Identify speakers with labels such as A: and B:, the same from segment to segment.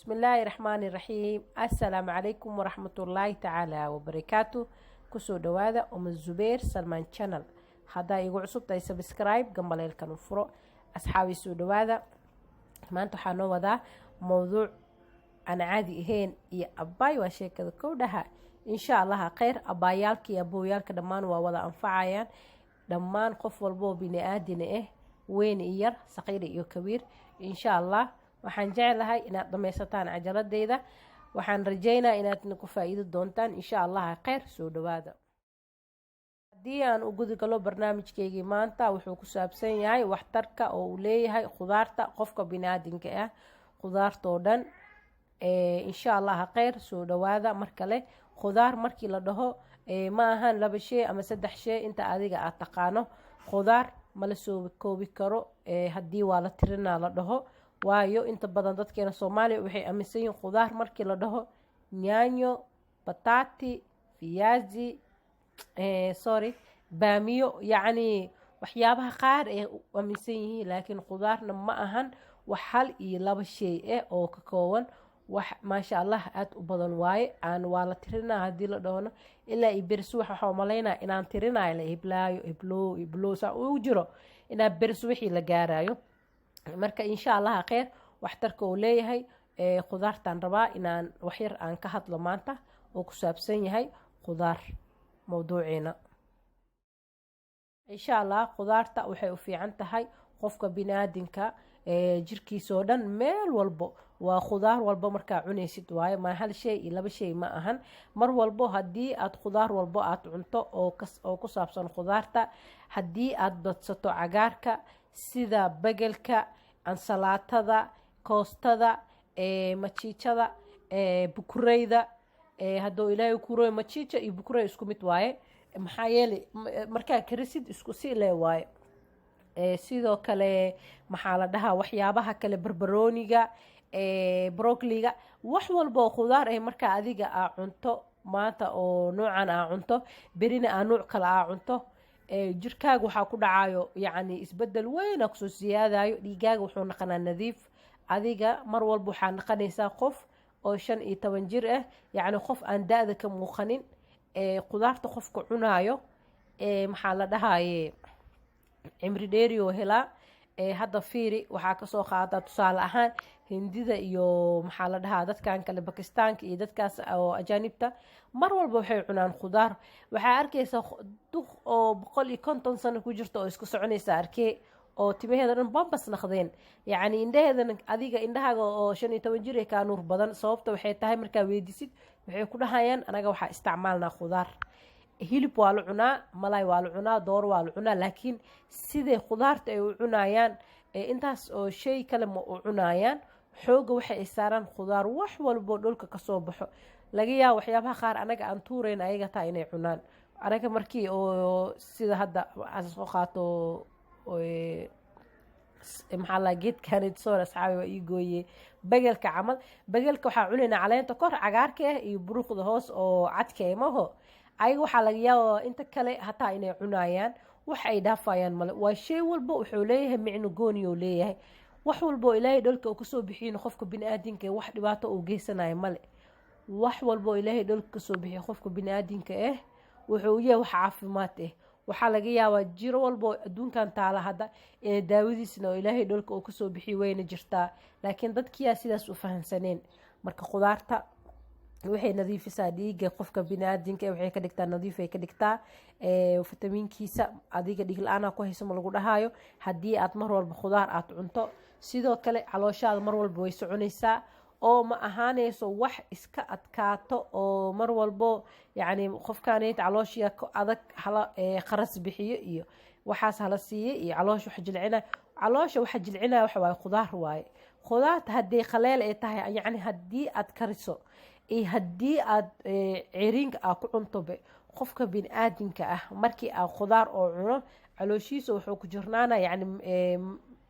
A: بسم الله الرحمن الرحيم. السلام عليكم ورحمة الله تعالى وبركاته. كسو دوادا الزبير سلمان channel. هذا يقول عصب تاي سبسكرايب قبل الكانو فرو أصحابي سو دوادا. ما أنتو حانو ودا موضوع أنا عادي هين يا أباي وشي كذا كودها إن شاء الله خير. أبايالك يا أبويالك دمان ووضع أنفعيان دمان قف والبو بني آدين وين إير صغير إيو كبير إن شاء الله. waxaan jeclahay inaad dhamaysataan cajaladeyda. waxaan rajeynaa inaad ku faa'iido doontaan insha allah. khayr soo dhawaada. haddii aan u gudi galo barnaamijkeygii maanta wuxuu ku saabsan yahay waxtarka oo uu leeyahay khudaarta qofka biniaadinka ah, khudaartoo dhan. insha allah khayr soo dhawaada. mar kale khudaar markii la dhaho ma ahan 2 shay ama 3 shay inta adiga aad taqaano. khudaar ma la soo koobi karo haddii waa la tirinaa la dhaho. waayo inta badan dadkeena Soomaaliya waxay aaminsan yihiin khudaar markii la dhaho yaanyo, bataati, fiyaasi, baamiyo, yacni waxyaabaha qaar ay aaminsan yihiin. laakiin khudaarna ma ahan wax hal iyo 2 shay oo ka kooban wax maasha Allah aad u badan waaye. aan waa la tirinaa haddii la dhahona ilaa i bersu waxa malaynaa inaan tirinayo la ibloo saa u jiro inaa bersu wixii la gaarayo. marka insha allah khayr waxtarka uu leeyahay khudaartan rabaa inaan wax yar aan ka hadlo maanta oo ku saabsan yahay khudaar mawduuceena. insha allah khudaarta waxay u fiican tahay qofka biniaadinka jirkiisa oo dhan meel walbo. waa khudaar walbo markaa cunaysid waaye ma hal shay iyo 2 shay ma ahan. mar walbo haddii aad khudaar walbo aad cunto oo ku saabsan khudaarta, haddii aad badsato cagaarka sida bagelka, ansalaatada, koostada, majiijada, bukureyda. hadduu ilaahay kuroy majiija iyo bukurey isku mid waaye, maxaa yeelay markaa karisid isku sii lee waaye. sidoo kale maxaa la dhahaa waxyaabaha kale barbarooniga, brokoliga, wax walbo khudaar markaa adiga aa cunto maanta oo noocan aa cunto berina aa nooc kale aa cunto jirkaaga waxaa ku dhacayo yacni isbedel weyn aa kusoo siyaadayo. dhiigaaga wuxuu noqonaa nadiif. adiga mar walba waxaa noqonaysaa qof oo 15 jir ah, yacni qof aan da-da ka muuqanin. khudaarta qofka cunaayo maxaa la dhahaye cimri dheeri oo helaa. hadda fiiri waxaa kasoo qaada tusaale ahaan hindida iyo maxaa la dhahaa dadkan kale bakistaanka iyo dadkaas oo ajaanibta mar walba waxay cunaan khudaar. waxaa arkaysa duq oo 150 sano ku jirta oo isku soconaysa arkee oo timaheeda dhan bambas naqdeen. yacni indhaheedana adiga indhahaaga oo 15 jir ee kaa nuur badan. sababta waxay tahay markaa weydisid waxay ku dhahayaan anaga waxaa isticmaalnaa khudaar. hilib waa la cunaa, malay waa la cunaa, door waa la cunaa, laakiin sidee khudaarta ay u cunayaan intaas oo shay kale ma u cunayaan. xooga waxay ay saaraan khudaar wax walbo dhulka kasoo baxo. laga yaabo waxyaabaha qaar anaga aan tuurayn ayaga taa inay cunaan. anaga markii oo sida hadda soo qaato maxaa la geedkan soo asxaabi waa ii gooye bagelka camal. bagelka waxaa cunaynaa caleenta kor cagaarka iyo buruqda hoos oo cadka imaho. ayaga waxaa laga yaabaa inta kale hataa inay cunayaan wax ay dhaafayaan male. waa shay walba wuxuu leeyahay micno gooni oo leeyahay. wax walba oo ilaahay dholka uu kasoo bixiyo qofka biniaadinka wax dhibaato uu geysanayo male. wax walba oo ilaahay dholka kasoo bixiyo qofka biniaadinka wuxuu yahay wax caafimaad waxaa laga yaabaa jiro walba oo adduunkan taala hadda inay daawadiisna oo ilaahay dholka uu kasoo bixiyo wayna jirtaa, laakiin dadkiyaa sidaas u fahansaneen. marka khudaarta waxay nadiifisaa dhiigga qofka biniaadinka waxay ka dhigtaa nadiif ay ka dhigtaa fitamiinkiisa. adiga dhiig la-aan ku hayso ma lagu dhahayo haddii aad mar walba khudaar aad cunto. sidoo kale calooshaada mar walba way soconaysaa oo ma ahaanayso wax iska adkaato oo mar walbo yacni qofkaanayt calooshiya adag hala qaras bixiyo iyo waxaas hala siiye iyo caloosha wax jilcina. caloosha waxa jilcinaya waxa waaye khudaar waaye. khudaarta haddii qaleel ay tahay yacni haddii aad kariso iyo haddii aad ciriinka aa ku cuntobe qofka biniaadinka markii aa khudaar oo cuno calooshiisa wuxuu ku jirnaana yacni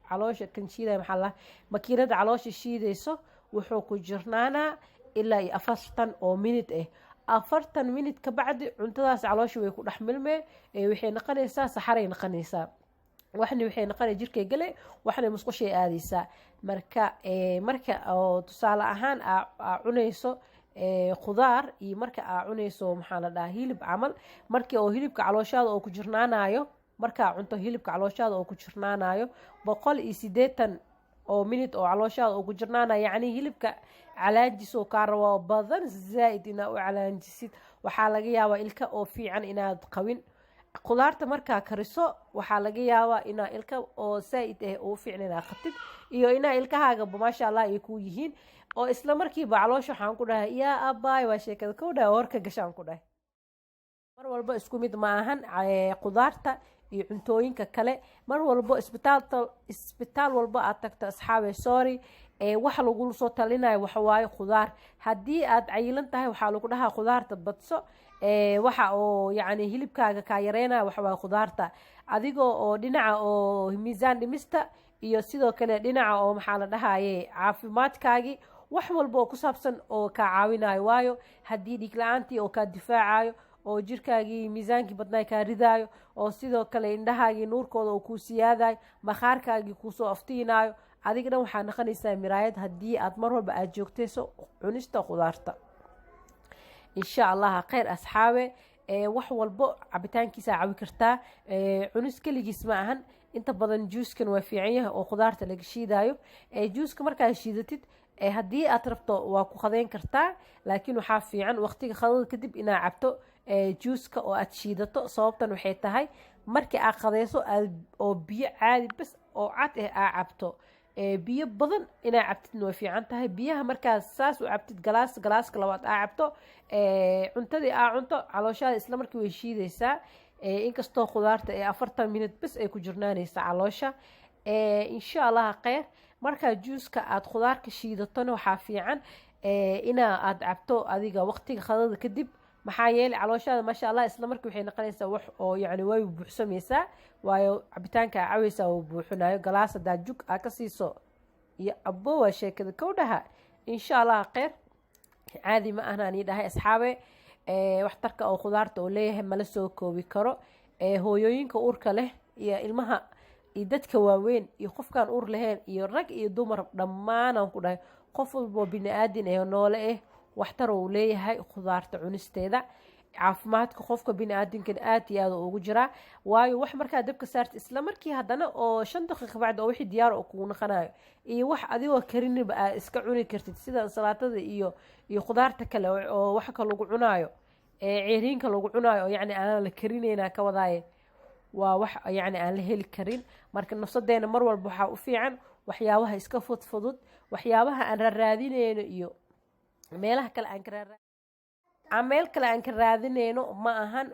A: caloosha kan shiidaya maxaa la makiinada caloosha shiidayso wuxuu ku jirnaanaa ilaa 40 oo minute 40 minute ka bacdi cuntadaas caloosha way ku dhex milmee waxay noqonaysaa saxaray noqonaysaa. waxna waxay noqonay jirkay gale waxna musqushay aadaysaa marka oo tusaale ahaan aa cunayso khudaar iyo marka aa cunayso maxaa la dhahaa hilib camal markii oo hilibka calooshaada oo ku jirnaanayo markaa cunto hilibka calooshaada oo ku jirnaanayo 180 oo minute oo calooshaada oo ku jirnaanayo yacni hilibka calaanjis oo kaa rabo badan zaa'id inaa u calaanjisid waxaa laga yaabaa ilka oo fiican inaad qabin khudaarta markaa kariso waxaa laga yaabaa inaa ilka oo zaa'id oo fiican inaad qabtid iyo inaa ilkahaaga maasha allah ay ku yihiin oo isla markiiba caloosha waxaan ku dhahay yaa abaay waa sheekada ku dhahay horka gashaan ku dhahay mar walba isku mid ma ahan khudaarta iyo cuntooyinka kale mar walba isbitaal walba aad tagto asxaabe sorry waxa lagu soo talinayo waxa waaye khudaar haddii aad cayilan tahay waxaa lagu dhahaa khudaarta badso waxa oo yacni hilibkaaga kaa yareynaya waxa waaye khudaarta adigoo oo dhinaca oo miisaan dhimista iyo sidoo kale dhinaca oo maxaa la dhahaye caafimaadkaagii wax walba oo ku saabsan oo kaa caawinayo waayo haddii dhiig la-aantii oo kaa difaacayo oo jirkaagii miisaankii badnaa kaa ridaayo oo sidoo kale indhahaagii nuurkooda oo kuu siyaadayo makhaarkaagii kuusoo aftiinaayo adiga dhan waxaa noqonaysaa miraayad haddii aad mar walba aad joogtayso cunista khudaarta insha allah khayr asxaabe wax walbo cabitaankiisa cawi kartaa cunis keligiis ma ahan inta badan juuskan waa fiican yahay oo khudaarta laga shiidayo juuska markaad shiidatid haddii aad rabto waa ku qadeyn kartaa laakiin waxaa fiican waqtiga qadada kadib inaad cabto juuska oo aad shiidato sababtan waxay tahay markii aad qadeyso oo biyo caadi bas oo cad aa cabto biyo badan inaad cabtidna way fiican tahay biyaha markaas saas u cabtid galaaska labaad aa cabto cuntadii aa cunto calooshaada isla markii way shiidaysaa inkastoo khudaarta 40 minute bas ay ku jirnaanaysa caloosha insha allah khayr markaa juuska aad khudaarka shiidatona waxaa fiican inaa aad cabto adiga waqtiga qadada kadib maxaa yeelay calooshaada maasha allah isla markii waxay noqonaysaa wax oo yacni way buuxsamaysaa waayo cabitaanka aa cawaysaa uu buuxinayo galaas haddaa jug aa ka siiso iyo abbo waa sheekada kowdhaha insha allah khayr caadi ma ahnaan ii dhahay asxaabe waxtarka oo khudaarta oo leeyahay mala soo koobi karo hooyooyinka uurka leh iyo ilmaha iyo dadka waaweyn iyo qofkaan uur lahayn iyo rag iyo dumar dhammaanaan ku dhahay qof walboo bini aadin noole waxtar uu leeyahay khudaarta cunisteeda caafimaadka qofka bini aadinkan aad iyo aad ugu jiraa waayo wax markaa dabka saarta isla markii haddana oo 5 daqiiqo bacd oo wixii diyaar oo kugu naqanayo iyo wax adigoo kariniba aa iska cuni kartid sida salaatada iyo khudaarta kale oo wax ka lagu cunaayo ceeriinka lagu cunaayo oo yacni aan la karinayna ka wadaaye waa wax yacni aan la heli karin marka nafsadeena mar walba waxaa u fiican waxyaabaha iska fudfudud waxyaabaha aan raadinayno iyo meelaha kale meel kale aan ka raadinayno ma ahan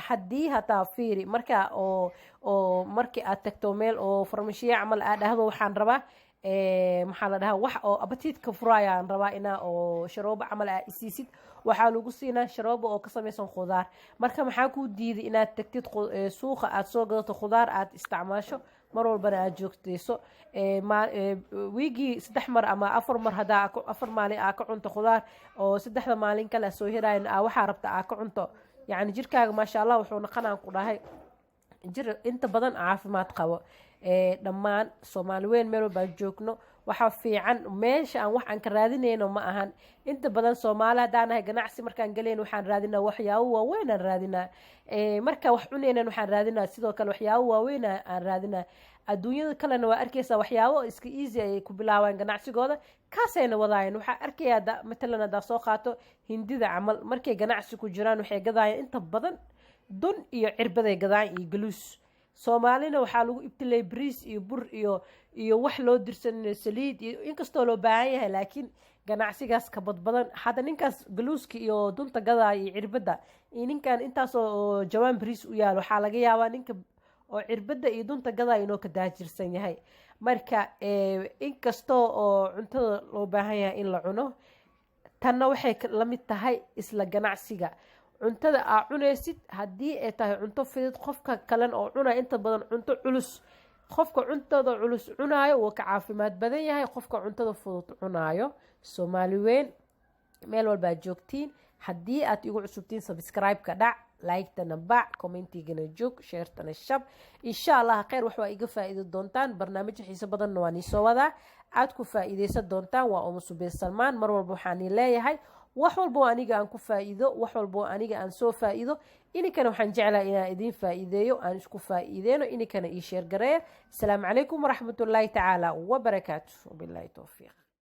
A: haddii hataa fiiri marka oo markii aad tagto meel oo farmashiya camal aad dhahdo waxaan rabaa maxaa la dhahaa wax oo abatiidka furaya aan rabaa inaa oo sharoobo camal aa isiisid waxaa lagu siinaa sharoobo oo ka samaysan khudaar marka maxaa kuu diiday inaad tagtid suuqa aad soo gadato khudaar aad isticmaasho mar walbana aad joogtayso wiigii 3 mar ama 4 mar hadaa 4 maalin aa ka cunto khudaar oo 3 maalin kale soo hirayn waxaa rabta aa ka cunto yacni jirkaaga maasha allah wuxuu noqonaan ku dhahay jir inta badan caafimaad qabo dhammaan soomaali weyn meel walbaan joogno waxaa fiican meesha aan wax aan ka raadinayno ma ahan inta badan soomaali haddaan nahay ganacsi markaan galayno waxaan raadinaa waxyaabo waaweyn aan raadinaa marka wax cunaynan waxaan raadinaa sidoo kale waxyaabo waaweyn aan raadinaa adduunyada kalena waa arkaysaa waxyaabo iska easy ay ku bilaabaan ganacsigooda kaasayna wadaayeen waxaa arkayaa matalan haddaa soo qaato hindida camal markay ganacsi ku jiraan waxay gadaayaan inta badan dun iyo cirbaday gadaan iyo galuus soomaalina waxaa lagu ibtilay bariis iyo bur iyo wax loo dirsan saliid iyo inkastoo loo baahan yahay laakiin ganacsigaas ka badbadan hadda ninkaas galuuska iyo dunta gadaa iyo cirbada iyo ninkan intaasoo jawaan bariis u yaalo waxaa laga yaabaa ninka oo cirbada iyo dunta gadaa inoo ka daajirsan yahay marka inkastoo oo cuntada loo baahan yahay in la cuno tanna waxay la mid tahay isla ganacsiga cuntada aa cunaysid haddii ay tahay cunto fidid qofka kalen oo cunaya inta badan cunto culus qofka cuntada culus cunaayo wuu ka caafimaad badan yahay qofka cuntada fudud cunaayo soomaali weyn meel walbaad joogtiin haddii aad igu cusubtiin subscribe-ka dhac لايكتنا باع كومنتيجنا جوك شيرتنا الشب إن شاء الله خير وحوا إيقا فائدة دونتان برنامج حيسا بدن نواني سودا عادكو فائدة سدونتان وأم سبيل سلمان مرور بوحاني لاي هاي وحول بو أنيقا أنكو فائدو وحول بو أنيقا أنسو فائدو إني كانوا حنجعلا إنا إدين فائديو أنشكو فائدينو إني كان إيشير قرير السلام عليكم ورحمة الله تعالى وبركاته وبالله توفيق